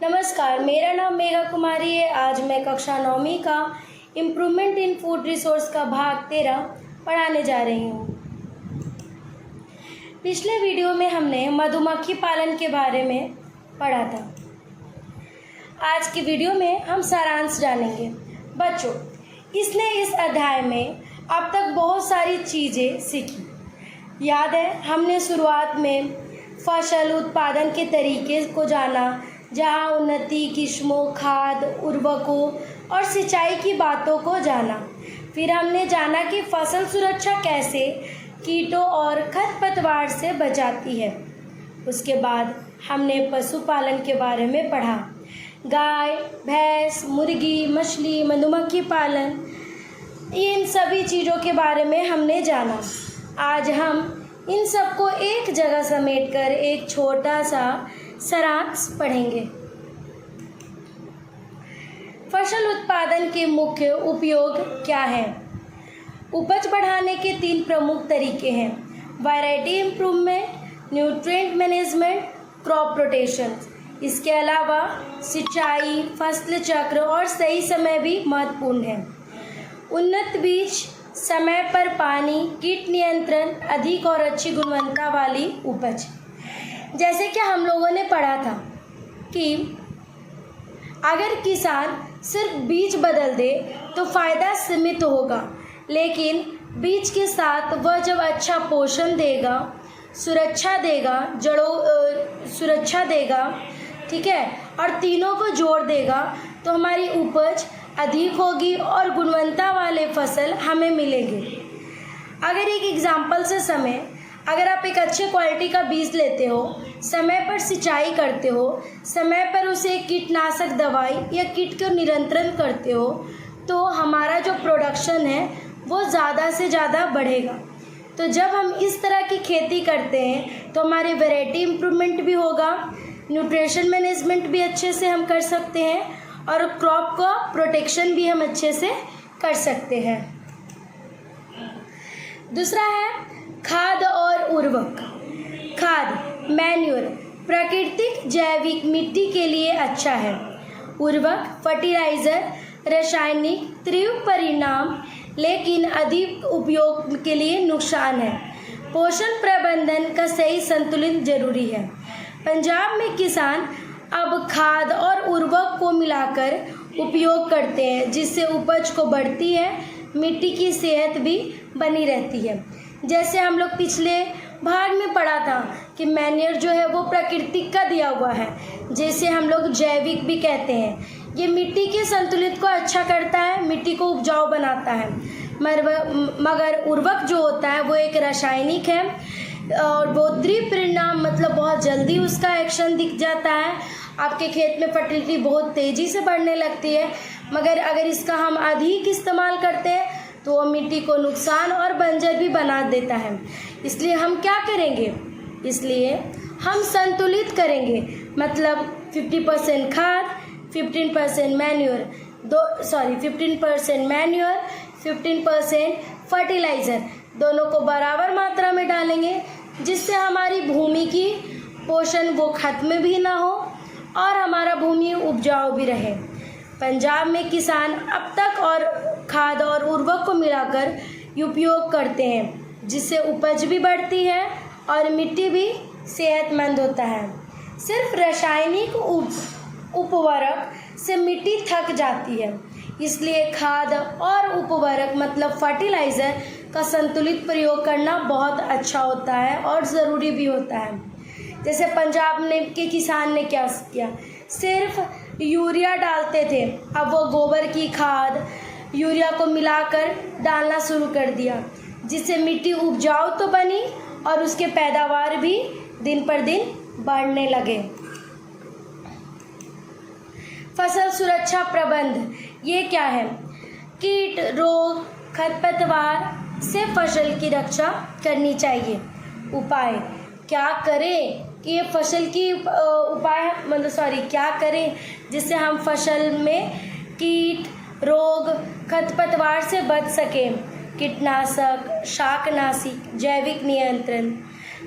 नमस्कार, मेरा नाम मेघा कुमारी है। आज मैं कक्षा 9वीं का इम्प्रूवमेंट इन फूड रिसोर्स का भाग 13 पढ़ाने जा रही हूँ। पिछले वीडियो में हमने मधुमक्खी पालन के बारे में पढ़ा था। आज की वीडियो में हम सारांश जानेंगे। बच्चों, इसने इस अध्याय में अब तक बहुत सारी चीज़ें सीखी। याद है, हमने शुरुआत में फसल उत्पादन के तरीके को जाना, जहाँ उन्नति, किस्मों, खाद, उर्वरकों और सिंचाई की बातों को जाना। फिर हमने जाना कि फसल सुरक्षा कैसे कीटों और खरपतवार से बचाती है। उसके बाद हमने पशुपालन के बारे में पढ़ा। गाय, भैंस, मुर्गी, मछली, मधुमक्खी पालन, इन सभी चीज़ों के बारे में हमने जाना। आज हम इन सबको एक जगह समेटकर एक छोटा सा सारांश पढ़ेंगे। फसल उत्पादन के मुख्य उपयोग क्या है? उपज बढ़ाने के 3 प्रमुख तरीके हैं: variety improvement, nutrient management, crop rotation. इसके अलावा सिंचाई, फसल चक्र और सही समय भी महत्वपूर्ण है। उन्नत बीज, समय पर पानी, कीट नियंत्रण, अधिक और अच्छी गुणवत्ता वाली उपज। जैसे कि हम लोगों ने पढ़ा था कि अगर किसान सिर्फ बीज बदल दे तो फ़ायदा सीमित होगा, लेकिन बीज के साथ वह जब अच्छा पोषण देगा, सुरक्षा देगा, सुरक्षा देगा, ठीक है, और तीनों को जोड़ देगा, तो हमारी उपज अधिक होगी और गुणवत्ता वाले फसल हमें मिलेंगे। अगर एक एग्जाम्पल से अगर आप एक अच्छे क्वालिटी का बीज लेते हो, समय पर सिंचाई करते हो, समय पर उसे कीटनाशक दवाई या कीट को नियंत्रण करते हो, तो हमारा जो प्रोडक्शन है वो ज़्यादा से ज़्यादा बढ़ेगा। तो जब हम इस तरह की खेती करते हैं तो हमारी वैरायटी इम्प्रूवमेंट भी होगा, न्यूट्रिशन मैनेजमेंट भी अच्छे से हम कर सकते हैं और क्रॉप का प्रोटेक्शन भी हम अच्छे से कर सकते हैं। दूसरा है खाद और उर्वरक। खाद, मैन्योर, प्राकृतिक जैविक मिट्टी के लिए अच्छा है। उर्वरक, फर्टिलाइज़र, रासायनिक तीव्र परिणाम, लेकिन अधिक उपयोग के लिए नुकसान है। पोषण प्रबंधन का सही संतुलन जरूरी है। पंजाब में किसान अब खाद और उर्वरक को मिलाकर उपयोग करते हैं, जिससे उपज को बढ़ती है, मिट्टी की सेहत भी बनी रहती है। जैसे हम लोग पिछले भाग में पढ़ा था कि मैन्योर जो है वो प्राकृतिक का दिया हुआ है, जैसे हम लोग जैविक भी कहते हैं। ये मिट्टी के संतुलित को अच्छा करता है, मिट्टी को उपजाऊ बनाता है। मगर उर्वरक जो होता है वो एक रासायनिक है और बहुत तीव्र परिणाम, मतलब बहुत जल्दी उसका एक्शन दिख जाता है। आपके खेत में फर्टिलिटी बहुत तेज़ी से बढ़ने लगती है, मगर अगर इसका हम अधिक इस्तेमाल करते हैं तो वो मिट्टी को नुकसान और बंजर भी बना देता है। इसलिए हम क्या करेंगे? इसलिए हम संतुलित करेंगे, मतलब 50% खाद, 15% मैन्योर, 15% मैन्योर, 15% फर्टिलाइज़र, दोनों को बराबर मात्रा में डालेंगे, जिससे हमारी भूमि की पोषण वो खत्म भी ना हो और हमारा भूमि उपजाऊ भी रहे। पंजाब में किसान अब तक और खाद और उर्वरक को मिलाकर उपयोग करते हैं, जिससे उपज भी बढ़ती है और मिट्टी भी सेहतमंद होता है। सिर्फ रासायनिक उर्वरक से मिट्टी थक जाती है, इसलिए खाद और उर्वरक मतलब फर्टिलाइज़र का संतुलित प्रयोग करना बहुत अच्छा होता है और ज़रूरी भी होता है। जैसे पंजाब के किसान ने क्या किया, सिर्फ यूरिया डालते थे, अब वो गोबर की खाद, यूरिया को मिलाकर डालना शुरू कर दिया, जिससे मिट्टी उपजाऊ तो बनी और उसके पैदावार भी दिन पर दिन बढ़ने लगे। फसल सुरक्षा प्रबंध, ये क्या है? कीट, रोग, खरपतवार से फसल की रक्षा करनी चाहिए। उपाय, क्या करें कि ये फसल की क्या करें जिससे हम फसल में कीट, रोग, खरपतवार से बच सकें? कीटनाशक, शाकनाशी, जैविक नियंत्रण।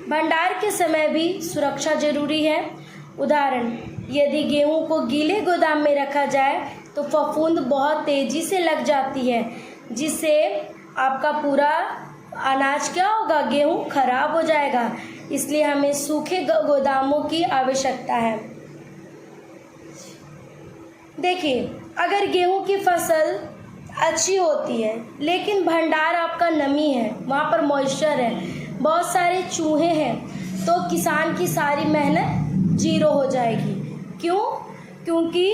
भंडार के समय भी सुरक्षा जरूरी है। उदाहरण, यदि गेहूं को गीले गोदाम में रखा जाए तो फफूंद बहुत तेजी से लग जाती है, जिससे आपका पूरा अनाज क्या होगा, गेहूं खराब हो जाएगा। इसलिए हमें सूखे गोदामों की आवश्यकता है। देखिए, अगर गेहूं की फसल अच्छी होती है लेकिन भंडार आपका नमी है, वहाँ पर मॉइस्चर है, बहुत सारे चूहे हैं, तो किसान की सारी मेहनत जीरो हो जाएगी। क्यों? क्योंकि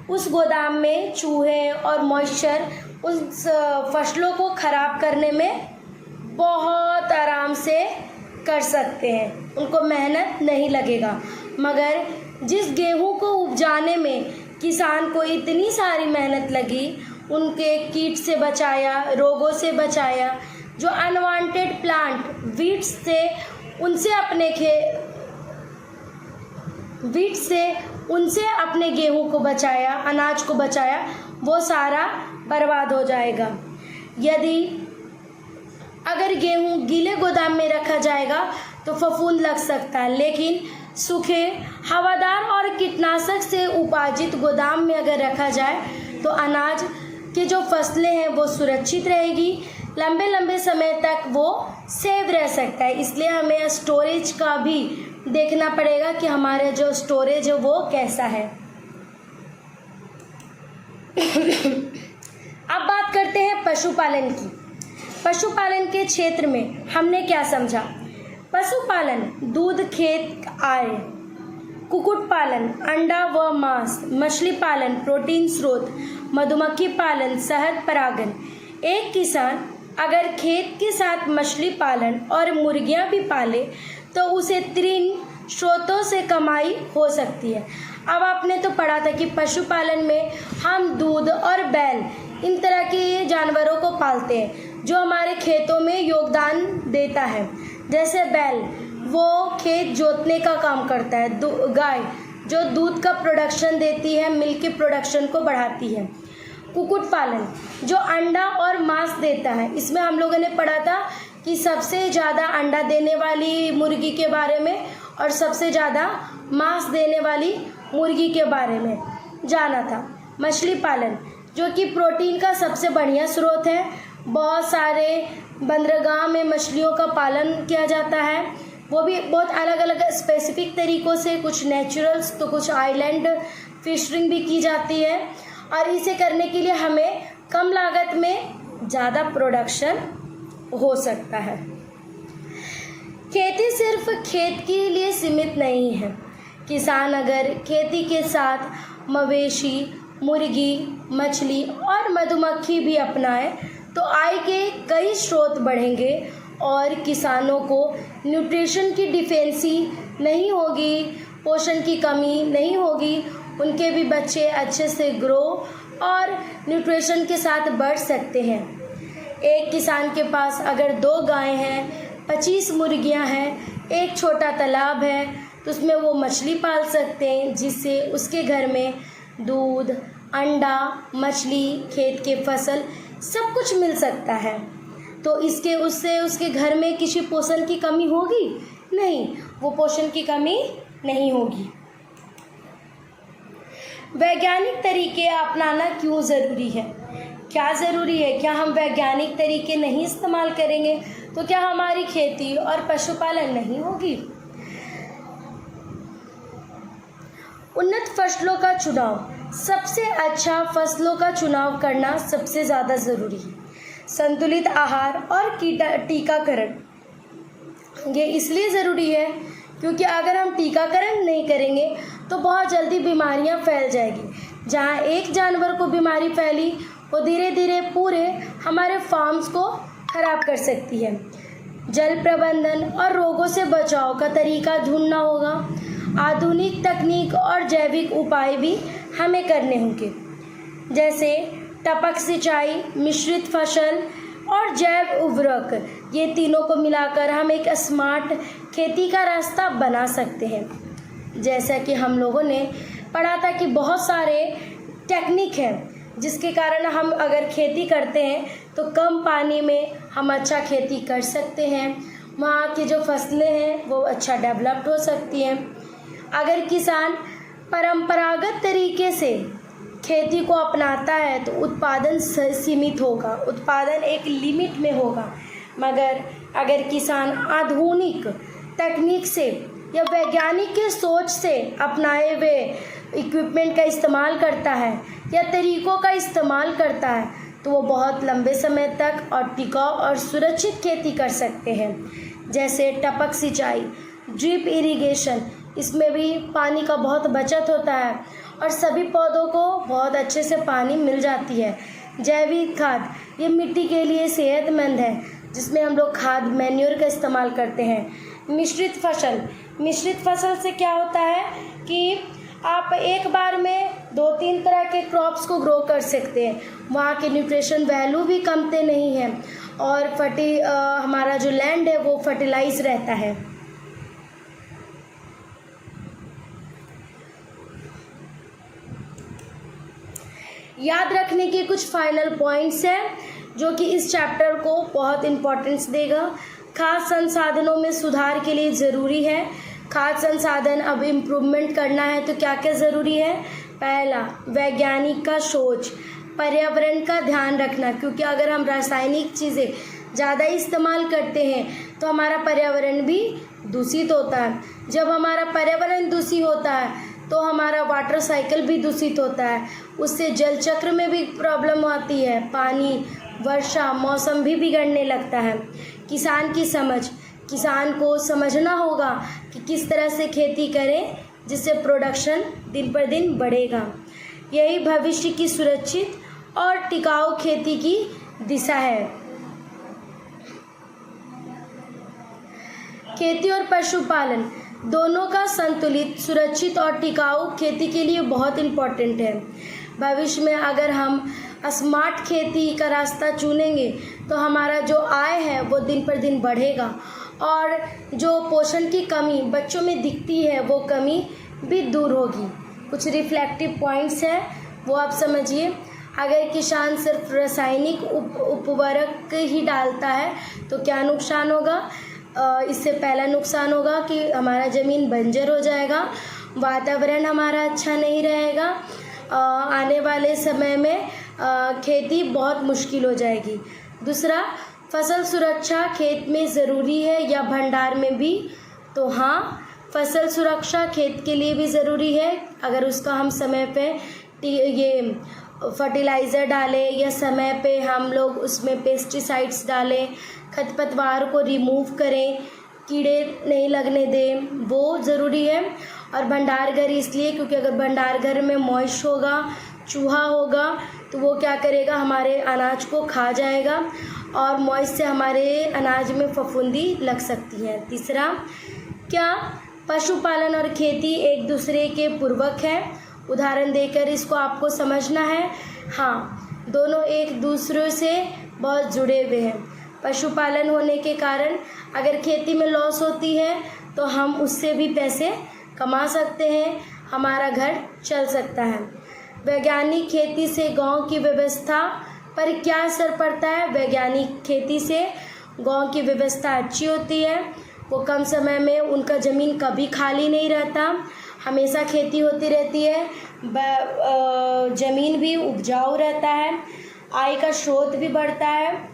उस गोदाम में चूहे और मॉइस्चर उस फसलों को खराब करने में बहुत आराम से कर सकते हैं, उनको मेहनत नहीं लगेगा। मगर जिस गेहूं को उपजाने में किसान को इतनी सारी मेहनत लगी, उनके कीट से बचाया, रोगों से बचाया, जो अनवांटेड प्लांट वीड्स से उनसे अपने गेहूं को बचाया, अनाज को बचाया, वो सारा बर्बाद हो जाएगा। अगर गेहूं गीले गोदाम में रखा जाएगा तो फफूंद लग सकता है, लेकिन सूखे, हवादार और कीटनाशक से उपाजित गोदाम में अगर रखा जाए तो अनाज की जो फसलें हैं वो सुरक्षित रहेगी, लंबे लंबे समय तक वो सेव रह सकता है। इसलिए हमें स्टोरेज का भी देखना पड़ेगा कि हमारे जो स्टोरेज है वो कैसा है। अब बात करते हैं पशुपालन की। पशुपालन के क्षेत्र में हमने क्या समझा? पशुपालन दूध, खेत आय, कुक्कुट पालन अंडा व मांस, मछली पालन प्रोटीन स्रोत, मधुमक्खी पालन शहद परागन। एक किसान अगर खेत के साथ मछली पालन और मुर्गियां भी पाले तो उसे 3 स्रोतों से कमाई हो सकती है। अब आपने तो पढ़ा था कि पशुपालन में हम दूध और बैल, इन तरह के जानवरों को पालते हैं जो हमारे खेतों में योगदान देता है। जैसे बैल, वो खेत जोतने का काम करता है। गाय जो दूध का प्रोडक्शन देती है, मिल्क के प्रोडक्शन को बढ़ाती है। कुक्कुट पालन जो अंडा और मांस देता है। इसमें हम लोगों ने पढ़ा था कि सबसे ज़्यादा अंडा देने वाली मुर्गी के बारे में और सबसे ज़्यादा मांस देने वाली मुर्गी के बारे में जाना था। मछली पालन जो कि प्रोटीन का सबसे बढ़िया स्रोत है। बहुत सारे बंदरगाह में मछलियों का पालन किया जाता है, वो भी बहुत अलग अलग स्पेसिफिक तरीक़ों से, कुछ नेचुरल्स तो कुछ आइलैंड फिशरिंग भी की जाती है। और इसे करने के लिए हमें कम लागत में ज़्यादा प्रोडक्शन हो सकता है। खेती सिर्फ खेत के लिए सीमित नहीं है। किसान अगर खेती के साथ मवेशी, मुर्गी, मछली और मधुमक्खी भी अपनाए तो आय के कई स्रोत बढ़ेंगे और किसानों को न्यूट्रिशन की डिफिशिएंसी नहीं होगी, पोषण की कमी नहीं होगी, उनके भी बच्चे अच्छे से ग्रो और न्यूट्रिशन के साथ बढ़ सकते हैं। एक किसान के पास अगर 2 गायें हैं, 25 मुर्गियां हैं, एक छोटा तालाब है, तो उसमें वो मछली पाल सकते हैं, जिससे उसके घर में दूध, अंडा, मछली, खेत के फसल सब कुछ मिल सकता है। तो उससे उसके घर में किसी पोषण की कमी होगी? नहीं, वो पोषण की कमी नहीं होगी। वैज्ञानिक तरीके अपनाना क्यों ज़रूरी है? क्या ज़रूरी है? क्या हम वैज्ञानिक तरीके नहीं इस्तेमाल करेंगे तो क्या हमारी खेती और पशुपालन नहीं होगी? उन्नत फसलों का चुनाव, सबसे अच्छा फसलों का चुनाव करना सबसे ज़्यादा ज़रूरी है। संतुलित आहार और टीकाकरण, ये इसलिए ज़रूरी है क्योंकि अगर हम टीकाकरण नहीं करेंगे तो बहुत जल्दी बीमारियां फैल जाएगी। जहां एक जानवर को बीमारी फैली वो धीरे धीरे पूरे हमारे फार्म्स को खराब कर सकती है। जल प्रबंधन और रोगों से बचाव का तरीका ढूंढना होगा। आधुनिक तकनीक और जैविक उपाय भी हमें करने होंगे, जैसे टपक सिंचाई, मिश्रित फसल और जैव उर्वरक। ये तीनों को मिलाकर हम एक स्मार्ट खेती का रास्ता बना सकते हैं। जैसा कि हम लोगों ने पढ़ा था कि बहुत सारे टेक्निक हैं जिसके कारण हम अगर खेती करते हैं तो कम पानी में हम अच्छा खेती कर सकते हैं। वहाँ की जो फसलें हैं वो अच्छा डेवलप्ड हो सकती हैं। अगर किसान परंपरागत तरीके से खेती को अपनाता है तो उत्पादन सीमित होगा, उत्पादन एक लिमिट में होगा। मगर अगर किसान आधुनिक तकनीक से या वैज्ञानिक के सोच से अपनाए हुए इक्विपमेंट का इस्तेमाल करता है या तरीक़ों का इस्तेमाल करता है तो वो बहुत लंबे समय तक और टिकाऊ और सुरक्षित खेती कर सकते हैं। जैसे टपक सिंचाई, ड्रिप इरिगेशन, इसमें भी पानी का बहुत बचत होता है और सभी पौधों को बहुत अच्छे से पानी मिल जाती है। जैविक खाद, ये मिट्टी के लिए सेहतमंद है, जिसमें हम लोग खाद मैन्योर का इस्तेमाल करते हैं। मिश्रित फसल से क्या होता है कि आप एक बार में 2-3 तरह के क्रॉप्स को ग्रो कर सकते हैं। वहाँ के न्यूट्रिशन वैल्यू भी कमते नहीं हैं और हमारा जो लैंड है वो फर्टिलाइज रहता है। याद रखने के कुछ फाइनल पॉइंट्स हैं जो कि इस चैप्टर को बहुत इम्पोर्टेंस देगा। खाद्य संसाधनों में सुधार के लिए ज़रूरी है। खाद्य संसाधन अब इम्प्रूवमेंट करना है तो क्या क्या ज़रूरी है? पहला, वैज्ञानिक का सोच, पर्यावरण का ध्यान रखना, क्योंकि अगर हम रासायनिक चीज़ें ज़्यादा इस्तेमाल करते हैं तो हमारा पर्यावरण भी दूषित होता है। जब हमारा पर्यावरण दूषित होता है तो हमारा वाटर साइकिल भी दूषित होता है, उससे जल चक्र में भी प्रॉब्लम आती है, पानी, वर्षा, मौसम भी बिगड़ने लगता है। किसान की समझ, किसान को समझना होगा कि किस तरह से खेती करें जिससे प्रोडक्शन दिन पर दिन बढ़ेगा। यही भविष्य की सुरक्षित और टिकाऊ खेती की दिशा है। खेती और पशुपालन दोनों का संतुलित, सुरक्षित और टिकाऊ खेती के लिए बहुत इम्पोर्टेंट है। भविष्य में अगर हम स्मार्ट खेती का रास्ता चुनेंगे तो हमारा जो आय है वो दिन पर दिन बढ़ेगा और जो पोषण की कमी बच्चों में दिखती है वो कमी भी दूर होगी। कुछ रिफ्लेक्टिव पॉइंट्स हैं वो आप समझिए। अगर किसान सिर्फ रासायनिक उर्वरक ही डालता है तो क्या नुकसान होगा? इससे पहला नुकसान होगा कि हमारा ज़मीन बंजर हो जाएगा, वातावरण हमारा अच्छा नहीं रहेगा, आने वाले समय में खेती बहुत मुश्किल हो जाएगी। दूसरा, फसल सुरक्षा खेत में ज़रूरी है या भंडार में भी? तो हाँ, फसल सुरक्षा खेत के लिए भी ज़रूरी है। अगर उसका हम समय पे ये फर्टिलाइज़र डालें या समय पे हम लोग उसमें पेस्टिसाइड्स डालें, खरपतवार को रिमूव करें, कीड़े नहीं लगने दें, वो ज़रूरी है। और भंडार घर इसलिए क्योंकि अगर भंडार घर में मॉइस्ट होगा, चूहा होगा तो वो क्या करेगा, हमारे अनाज को खा जाएगा और मॉइस्ट से हमारे अनाज में फफूंदी लग सकती है। तीसरा, क्या पशुपालन और खेती एक दूसरे के पूरक हैं? उदाहरण देकर इसको आपको समझना है। हाँ, दोनों एक दूसरे से बहुत जुड़े हुए हैं। पशुपालन होने के कारण अगर खेती में लॉस होती है तो हम उससे भी पैसे कमा सकते हैं, हमारा घर चल सकता है। वैज्ञानिक खेती से गांव की व्यवस्था पर क्या असर पड़ता है? वैज्ञानिक खेती से गांव की व्यवस्था अच्छी होती है, वो कम समय में उनका ज़मीन कभी खाली नहीं रहता, हमेशा खेती होती रहती है, ज़मीन भी उपजाऊ रहता है, आय का स्रोत भी बढ़ता है।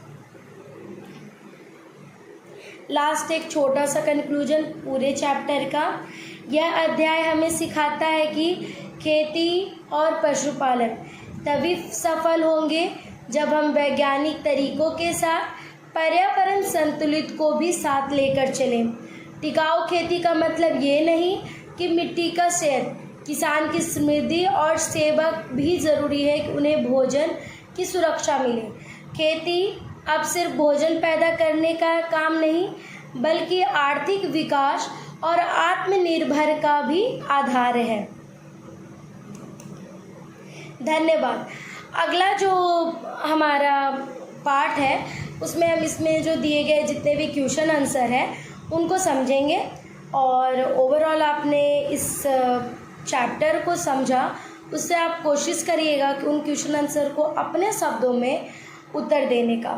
लास्ट एक छोटा सा कंक्लूजन पूरे चैप्टर का। यह अध्याय हमें सिखाता है कि खेती और पशुपालन तभी सफल होंगे जब हम वैज्ञानिक तरीकों के साथ पर्यावरण संतुलित को भी साथ लेकर चलें। टिकाऊ खेती का मतलब ये नहीं कि मिट्टी का सेहत, किसान की समृद्धि और सेवा भी ज़रूरी है कि उन्हें भोजन की सुरक्षा मिले। खेती अब सिर्फ भोजन पैदा करने का काम नहीं बल्कि आर्थिक विकास और आत्मनिर्भर का भी आधार है। धन्यवाद। अगला जो हमारा पार्ट है उसमें हम इसमें जो दिए गए जितने भी क्वेश्चन आंसर है उनको समझेंगे और ओवरऑल आपने इस चैप्टर को समझा, उससे आप कोशिश करिएगा कि उन क्वेश्चन आंसर को अपने शब्दों में उत्तर देने का।